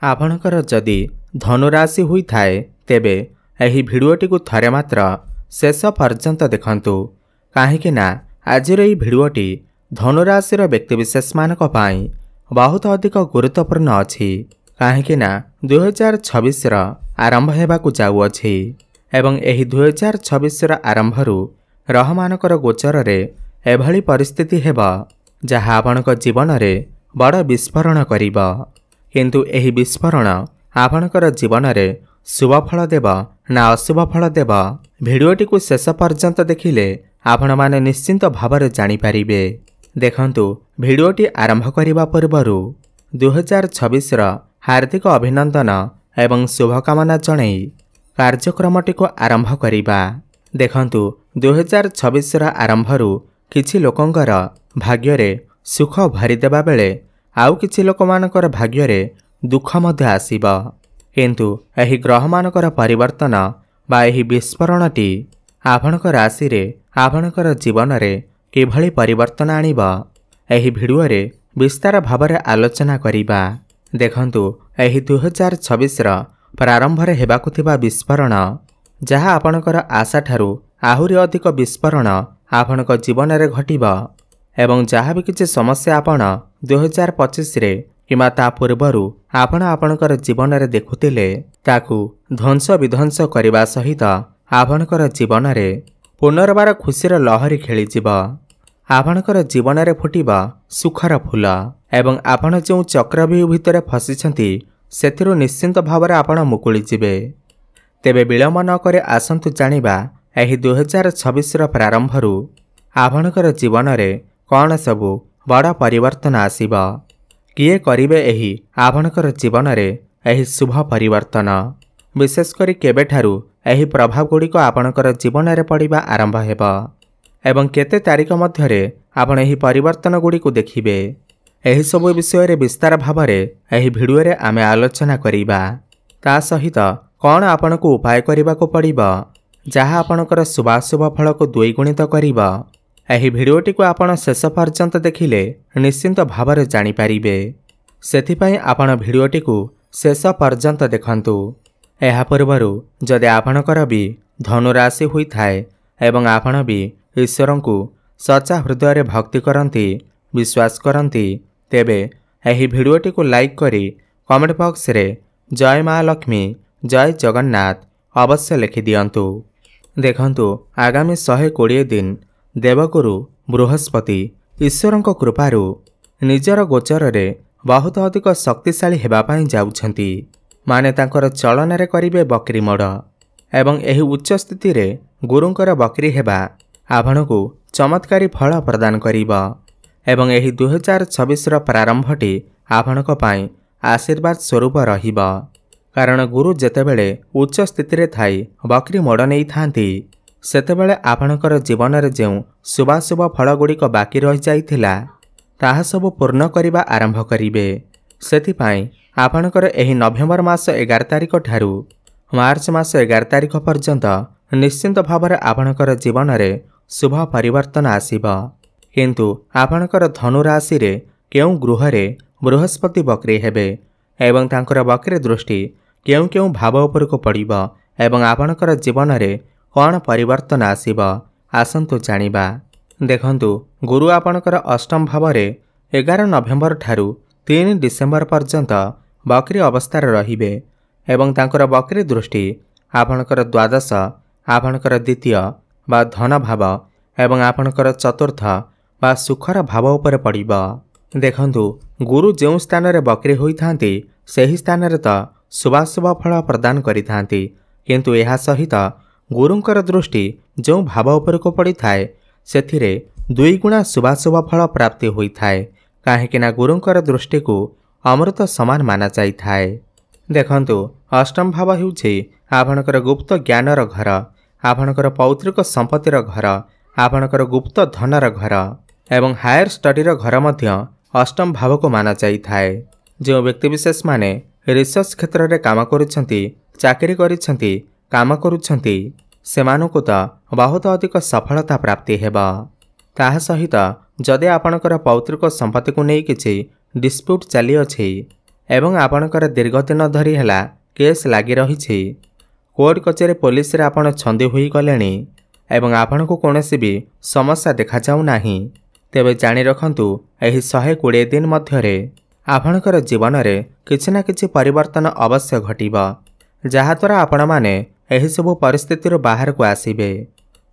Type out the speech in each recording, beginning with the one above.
आपणकर जदि धनुराशि हुई थाए तेबे एही भिडियोटी को थरे मात्र शेष पर्यंत देखंतु काहेकि ना आजिर एही भिडियोटी धनुराशि व्यक्तिविशेष मानक पाई बहुत अधिक गुरुत्वपूर्ण अछि काहेकि ना 2026 आरंभ हेबाकु जाउअछि एवं एही 2026 आरंभरू रहमानकर गोचर रे एभली परिस्थिति हेबा जहा आपणक जीवन रे बड़ विस्फोरण करिबा किंतु एही विस्फोरण आपणकर जीवन रे शुभ फल देब ना अशुभ फल देब भिडियोटी को शेष पर्यंत देखिले आपण माने निश्चिंत भावरे जानि पारिबे। देखंतु भिडियोटी आरंभ करिबा पूर्वरु 2026 हार्दिक अभिनंदन एवं शुभकामना जणाई कार्यक्रमटी को आरंभ करिबा। देखंतु 2026 आरंभरू किछि लोकंकर भाग्य रे सुख भरी देबा बेले आउ किछि लोकमानकर भाग्य रे दुख मध्य आसीबा किंतु एही ग्रह मानकर परिवर्तन बा एही विस्फोरणटी आपणकर राशि रे आपणकर जीवन रे किभली परिवर्तन आनिबा एही भिडियो रे विस्तार भावरे आलोचना करिबा। देखंतु एही 2026 प्रारंभ रे हेबाकु थिबा विस्फोरण जहा आपणकर आशा ठारू आहुरी अधिक विस्फोरण आपणक जीवन रे घटिबा एवं जहा भी किछि समस्या आपण 2025 रे किमा ता पूर्वरु आपण आपणकर जीवन रे देखुतिले ताकू ध्वंस विध्वंस करने सहित आपणकर जीवन रे पुनर्बार खुशीर लहरी खेली जिबा आपणकर जीवन रे फुटिबा सुखर फूल एवं आपण जो चक्रव्यूह भितर फसिछंती सेथिरु निश्चिंत भावरे आपण मुकुली जिबे। तेबे विलंब न करे आसंतु जानिबा एही 2026 प्रारंभरू आपणकर जीवन रे कौन सबु बड़ा परिवर्तन आसीबा किए करिवे एही आपणकर जीवन रे एही शुभ परिवर्तन विशेषकर केबेठारू एही प्रभाव गुड़िक आपणकर जीवन रे पड़िबा आरंभ हेबा एवं केते तारीख मध्यरे आपण एही परिवर्तन गुड़िक देखिबे। एही सब विषय रे विस्तार भावरे एही भिडियो रे आमे आलोचना करिबा ता सहित कौन आपण को उपाय करिबा को पड़िबा जहा आपणकर शुभाशुभ फल को द्विगुणित करिबा। एही भिडियोटी को आपण शेष पर्यंत देखिले निश्चिंत भावरे जानि पारिबे सेथिपई आपण भिडियोटी को शेष पर्यंत देखंतु। एहा पूर्वरु जदि आपणकर भी धनुराशि हुई थाए एवं आपण भी ईश्वर को सच्चा हृदय रे भक्ति करंती विश्वास करंती तेबे एही भिडियोटी को लाइक करी कमेंट बॉक्स रे जय मां लक्ष्मी जय जगन्नाथ अवश्य लिखि दियंतु। देखंतु आगामी 120 दिन देवगुरु बृहस्पति ईश्वर कृपारू निजर गोचर रे बहुत अधिक शक्तिशाली हेबा पाई जाउछंती माने तांकर चलन रे करिवे बकरी मोड़ एवं एही उच्च स्थिति रे गुरुंकर बकरी हेबा आपणकु चमत्कारी फल प्रदान करिबा एवं एही 2026 प्रारंभटी आपणक पाई आशीर्वाद स्वरूप रहिबा कारण गुरु जेतेबेले उच्च स्थिति रे थाई बकरी मोड़ नै थांती सेतेबेले आपणकर जीवन रे जेउ शुभाशुभ फल गुड़िक बाकी रहि जाइथिला ताहा सब पूर्ण करिबा आरंभ करिवे। सेथिपाई आपणकर एही नवेम्बर मास 11 तारिख ठारू मार्च मास 11 तारिख पर्यंत निश्चिंत भावरे आपणकर जीवन रे शुभ परिवर्तन आसीबा किंतु आपणकर धनु राशि रे केउ गृह रे बृहस्पति बकरी हेबे एवं तांकर बकरी दृष्टि केउ केउ भाव उपर को पड़िबा एवं आपणकर जीवन रे कौन परिवर्तन आसीबा आसंतु जानिबा। देखंतु गुरु आपणकर अष्टम भाव रे 11 नवेम्बर ठारू 3 डिसेम्बर पर्यंत बकरी अवस्थार रहिबे एवं तांकर बकरी दृष्टि आपणकर द्वादश आपणकर द्वितीय बा धन भाव एवं आपणकर चतुर्थ बा सुखर भाव उपर पड़िबा। देखंतु गुरु जो स्थान रे बकरी होई थांती सेही स्थान रे तो शुभाशुभ फल प्रदान करि थांती किंतु एहा सहित गुरुंकर दृष्टि जो भाव उपर को पड़ी थाए सेथिरे दुई गुणा शुभाशुभ फल प्राप्ति होई थाए काहेकि ना गुरुंकर दृष्टि को अमृत समान माना जाई थाए। देखंतु अष्टम भाव हेउछि आपणकर गुप्त ज्ञानर घर आपणकर पौत्रिक संपत्तिर घर आपणकर गुप्त धनर घर एवं हायर स्टडीर घर मध्य अष्टम भाव को माना जाई थाए। जो व्यक्तिविशेष माने रिसर्च क्षेत्र रे काम करुछंती चाकरी करिछंती काम करुछंती सेमानकु तो बहुत अधिक सफलता प्राप्ति हेबा। ताहा सहित जदि आपणकर पौत्रिक संपत्ति को नहीं किछि डिस्प्यूट चली अछि एवं आपणकर दीर्घ दिन धरी है केस लगी रही कोर्ट कचेरी पुलिस रे आपण छंदी होई गलेनी एवं आपण को कौनसी भी समस्या देखा जाऊ नाही तेबे जानि रखंतु एही 120 दिन मध्यरे आपणकर जीवन रे किछि ना किछि परिवर्तन अवश्य घटिबा जहा द्वारा आपण माने एही सब परिस्थिति बाहर को आसीबे।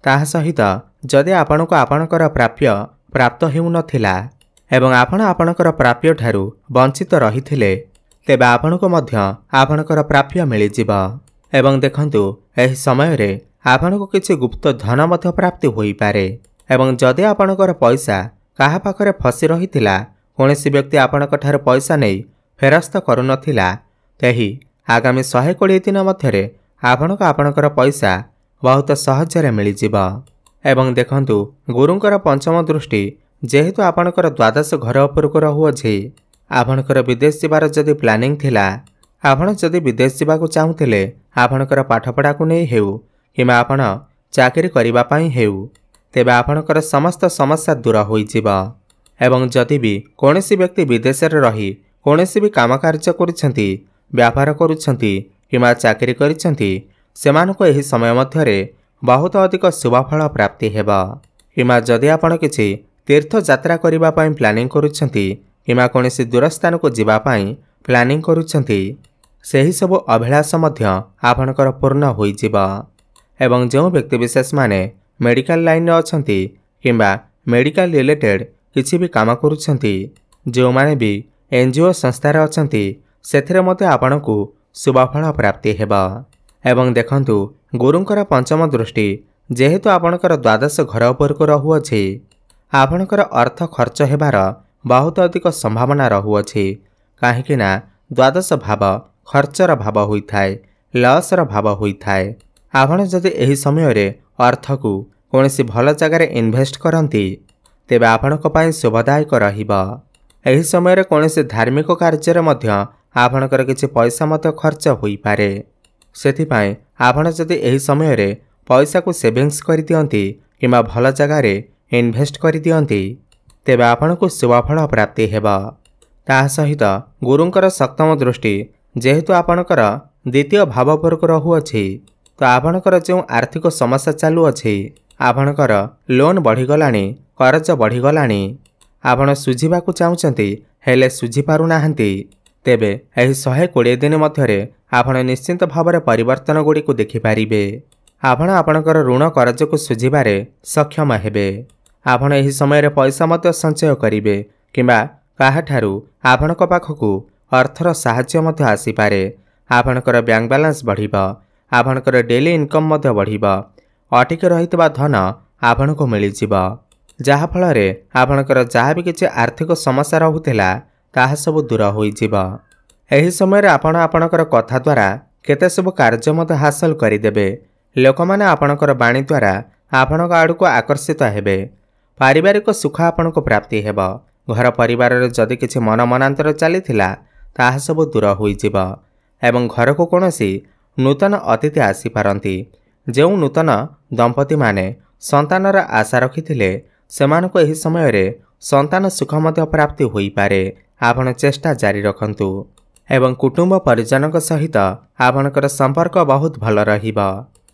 ताहा सहित जदि आपण को आपणकर प्राप्य प्राप्त हेउ नथिला एवं आपण आपणकर प्राप्य ठारू वंचित रहिथिले तेबे आपण को मध्य आपणकर प्राप्य मिली जिबा एवं देखंतु एही समय रे आपण को किछि गुप्त धन मध्य प्राप्ति होई पारे एवं जदि आपणकर पैसा काहा पाखरे फसी रहिथिला कोनोसी व्यक्ति आपणक ठार पैसा नै फेरस्त करू नथिला तेही आगामी 120 दिन मध्यरे आपणक आपणकर पैसा बहुत सहजरे मिली जिबा एवं देखंतु गुरुंकर पंचम दृष्टि जेहेतु आपणकर द्वादश घर उपरको रहुअछि आपणकर विदेश जिबार जदि प्लानिंग थिला आपण जदि विदेश जावाक चाहूले आपणकर पाठपढ़ा को नहीं हेउ किमा आपण चाकरी करिबा पई हेउ तेबे आपणकर समस्त समस्या दूर होई जिबा एवं जदि भी कोनोसी व्यक्ति विदेश रे रही कोनोसी भी काम कार्य करूछंती व्यापार करूछंती किमा चाकरी करिछंती सेमानको एही समय मध्यरे बहुत अधिक शुभफल प्राप्ति हेबा किमा जदि आपण किछि तीर्थ यात्रा करिबा पई प्लानिंग करूछंती किमा कोनोसी दूर स्थान को जिबा पई प्लानिंग करूछंती सेही सब अभिलाष मध्य आपणकर पूर्ण होई जिबा एवं जो व्यक्ति विशेष माने मेडिकल लाइन रे अछंती किंबा मेडिकल रिलेटेड किछि भी काम करूछंती जो माने भी एनजीओ संस्था रे अछंती सेथिरे मते आपणकु शुभफल प्राप्ति हेबा एवं देखंतु गुरुंकर पंचम दृष्टि जेहेतु आपणकर द्वादश घर उपर को रहुअछि आपणकर अर्थ खर्च हेबार बहुत अधिक संभावना रहुअछि काहेकि ना द्वादश भाव खर्चर भाव होइथाय लसर भाव होइथाय आपण जदि एही समय रे अर्थ को कोनोसी भल जगार इन्वेस्ट करंती तेबे आपणक पई शुभदायक रहिबा एही समय रे कोनोसी धार्मिक कार्य रे मध्य आपणकर किछि पैसा मते खर्च होई पारे सेथि पई आपण जदि एही समय रे पैसा को सेविंग्स करि दियंती किमा भल जगार इन्वेस्ट करि दियंती तेबे आपण को शुभफल प्राप्ति हेबा। ता सहित गुरुंकर सप्तम दृष्टि जेहेतु आपणकर द्वितीय भाव पर रहुअछि तो आपणकर जो आर्थिक समस्या चालू अछि आपणकर लोन बढ़ी गलानी कर्ज बढ़ी गलानी आपण सुझिबाकू चाहुचंती हेले सुझी पारु नाहंती तेबे एही 120 दिन मध्यरे आपण निश्चित भाव परिवर्तन गुडी को देखि पारिबे आपण आपणकर ऋण कर्ज को सुझिबारे सक्षम हेबे आपण एही समय रे पैसा मते संचय करिवे किंबा काहाठारू आपणक पाखकू अर्थर साहाय्य मध्य आसी पारे आपणकर बैंक बैलेंस बढ़िबा आपणकर डेली इनकम मध्य बढ़िबा अटिक रहितबा धन आपणको मिली जिबा जहा फल रे आपणकर जहा भी किछि आर्थिक समस्या रहुतिला ताहा सब दूर होई जिबा एही समय रे आपण आपणकर कथा द्वारा केते सब कार्य मध्य हासिल करि देबे लोक माने आपणकर बाणी द्वारा आपणक आडू को आकर्षित हेबे पारिवारिक सुख आपणको प्राप्ति हेबा घर परिवार रे जदि किछि मन मनांतर चलीथिला ताहा सब दूर होई जिबा एवं घर को कोनोसी नूतन अतिथि आसी पारंती जो नूतन दंपति माने संतानर आशा रखिथिले सेमानको एही समय रे संतान सुख मध्य प्राप्ति होई पारे आपण चेष्टा जारी रखंतु एवं कुटुंब परिजनक सहित आपणकर संपर्क बहुत भल रहिबा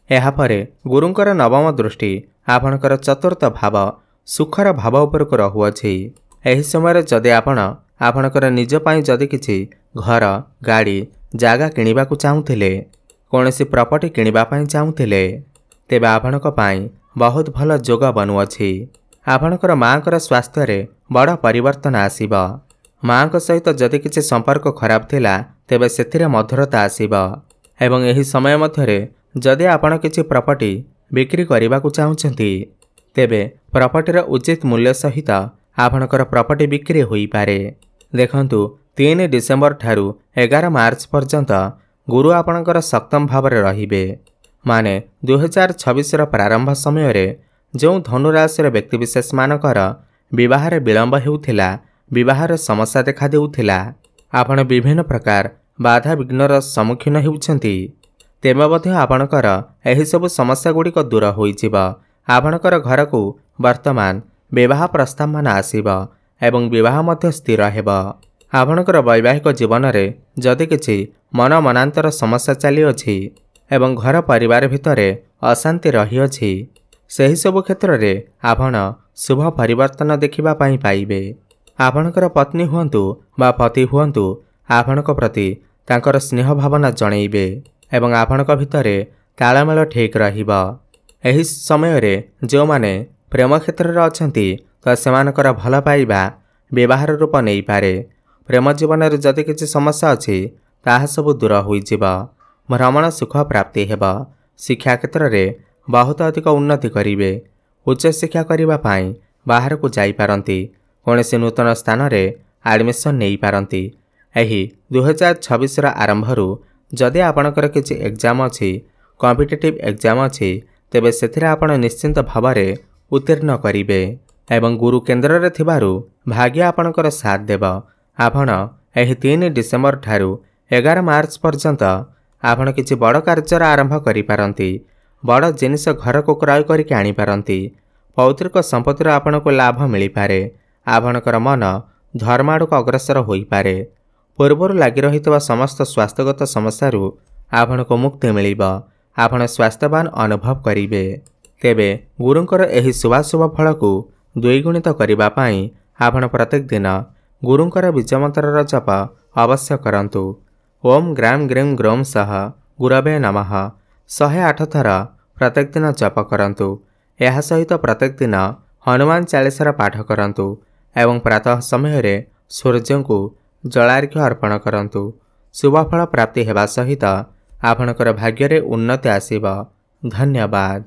एहा परे गुरुंकर नवम दृष्टि आपणकर चतुर्थ भाव सुखर भाव उपर को रहुअछि एही समय जदि आपणकर निज पई जदि किछि घर गाड़ी जागा किनिबा को चाहुथिले कोनोसी प्रॉपर्टी किनिबा पई चाहुथिले तेबे आपणक पई बहुत भल जोग बनुअछि आपणकर मांकर स्वास्थ्य रे बड़ परिवर्तन आसीबा मांक सहित जदि किछि संपर्क खराब थिला तेबे सेथिरे मधुरता आसीबा एवं एही समय मध्यरे जदि आपण किछि प्रॉपर्टी बिक्री करिबा को चाहुछंती तेबे प्रॉपर्टीर उचित मूल्य सहित आपणकर प्रॉपर्टी बिक्री होई पारे देखंतु 3 डिसेंबर ठारू 11 मार्च पर्यंत गुरु आपणकर सप्तम भाव रे रहिबे माने 2026 र प्रारंभ समय रे जो धनु राशि रे व्यक्ति विशेष मानकर विवाह रे विलंब हेउथिला विवाह रे समस्या देखा देउथिला आपण विभिन्न प्रकार बाधा विघ्नर सम्मुखीन हेउछंती तेबे मध्ये आपणकर एही सब समस्या गुडी को दूर होई जिबा आपणकर घर को वर्तमान विवाह प्रस्ताव मान आसीबा एवं विवाह मध्य स्थिर हेबा आपणकर वैवाहिक जीवन में जदि किछि मन मनांतर समस्या चलीअछि एवं घर परिवार भितर अशांति रहीअछि ସେହି ସବୁ କ୍ଷେତ୍ରରେ ଆପଣ ଶୁଭ ପରିବର୍ତ୍ତନ ଦେଖିବା ପାଇଁ ପାଇବେ। ଆପଣଙ୍କର ପତ୍ନୀ ହୁଅନ୍ତୁ ବା ପତି ହୁଅନ୍ତୁ ଆପଣଙ୍କ ପ୍ରତି ତାଙ୍କର ସ୍ନେହ ଭାବନା ଜଣେଇବେ ଏବଂ ଆପଣଙ୍କ ଭିତରେ ତାଳମେଳ ଠିକ୍ ରହିବ। ଏହି ସମୟରେ ଯେଉଁମାନେ ପ୍ରେମ କ୍ଷେତ୍ରରେ ଅଛନ୍ତି ତ ସେମାନଙ୍କର ଭଲ ପାଇବା ବିବାହର ରୂପ ନେଇପାରେ। ପ୍ରେମ ଜୀବନରେ ଯଦି କିଛି ସମସ୍ୟା ଅଛି ତାହା ସବୁ ଦୂର ହୋଇଯିବ। ଭ୍ରମଣ ସୁଖ ପ୍ରାପ୍ତି ହେବ। ଶିକ୍ଷା କ୍ଷେତ୍ରରେ ବହୁତ ଅଧିକ ଉନ୍ନତି କରିବେ। ଉଚ୍ଚଶିକ୍ଷା କରିବା ପାଇଁ ବାହାରକୁ ଯାଇପାରନ୍ତି। କୌଣସି ନୂତନ ସ୍ଥାନରେ ଆଡ଼ମିସନ୍ ନେଇପାରନ୍ତି। ଏହି 2026ର ଆରମ୍ଭରୁ ଯଦି ଆପଣଙ୍କର କିଛି ଏକ୍ଜାମ୍ ଅଛି, କମ୍ପିଟେଟିଭ୍ ଏକ୍ଜାମ୍ ଅଛି, ତେବେ ସେଥିରେ ଆପଣ ନିଶ୍ଚିନ୍ତ ଭାବରେ ଉତ୍ତୀର୍ଣ୍ଣ କରିବେ ଏବଂ ଗୁରୁ କେନ୍ଦ୍ରରେ ଥିବାରୁ ଭାଗ୍ୟ ଆପଣଙ୍କର ସାଥ ଦେବ। ଆପଣ ଏହି 3 ଡିସେମ୍ବର ଠାରୁ 11 ମାର୍ଚ୍ଚ ପର୍ଯ୍ୟନ୍ତ ଆପଣ କିଛି ବଡ଼ କାର୍ଯ୍ୟର ଆରମ୍ଭ କରିପାରନ୍ତି। ବଡ଼ ଜିନିଷ ଘରକୁ କ୍ରୟ କରିକି ଆଣିପାରନ୍ତି। ପୌତ୍ରିକ ସମ୍ପତ୍ତିର ଆପଣଙ୍କୁ ଲାଭ ମିଳିପାରେ। ଆପଣଙ୍କର ମନ ଧର୍ମ ଆଡ଼କୁ ଅଗ୍ରସର ହୋଇପାରେ। ପୂର୍ବରୁ ଲାଗି ରହିଥିବା ସମସ୍ତ ସ୍ୱାସ୍ଥ୍ୟଗତ ସମସ୍ୟାରୁ ଆପଣଙ୍କୁ ମୁକ୍ତି ମିଳିବ। ଆପଣ ସ୍ୱାସ୍ଥ୍ୟବାନ ଅନୁଭବ କରିବେ। ତେବେ ଗୁରୁଙ୍କର ଏହି ଶୁଭାଶୁଭ ଫଳକୁ ଦ୍ୱିଗୁଣିତ କରିବା ପାଇଁ ଆପଣ ପ୍ରତ୍ୟେକ ଦିନ ଗୁରୁଙ୍କର ବୀଜମନ୍ତ୍ରର ଜପ ଅବଶ୍ୟ କରନ୍ତୁ। ଓମ୍ ଗ୍ରାମ୍ ଗ୍ରୀମ୍ ଗ୍ରୌମ୍ ସହ ଗୁରବେ ନମଃ 108 ଥର ପ୍ରତ୍ୟେକ ଦିନ ଜପ କରନ୍ତୁ। ଏହା ସହିତ ପ୍ରତ୍ୟେକ ଦିନ ହନୁମାନ ଚାଳିଶାର ପାଠ କରନ୍ତୁ ଏବଂ ପ୍ରାତଃ ସମୟରେ ସୂର୍ଯ୍ୟଙ୍କୁ ଜଳାର୍ଘ୍ୟ ଅର୍ପଣ କରନ୍ତୁ। ଶୁଭଫଳ ପ୍ରାପ୍ତି ହେବା ସହିତ ଆପଣଙ୍କର ଭାଗ୍ୟରେ ଉନ୍ନତି ଆସିବ। ଧନ୍ୟବାଦ।